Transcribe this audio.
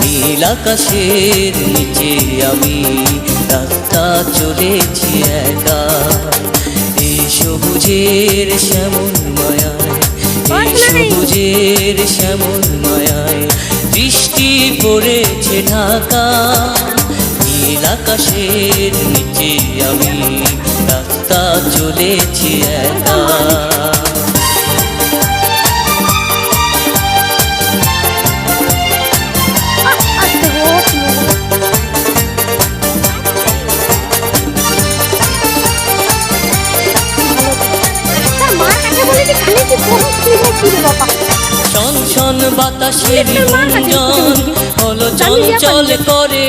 নীল আকাশের নিচে আমি রাস্তা চলেছি একা, এই সবুজের শ্যামল মায়ায়, এই সবুজের শ্যামল মায়ায় বৃষ্টি পড়েছে ঢাকা। নীল আকাশের নিচে আমি রাস্তা চলেছি একা। শন শন বাতাসের গুঞ্জন হলো চঞ্চল করে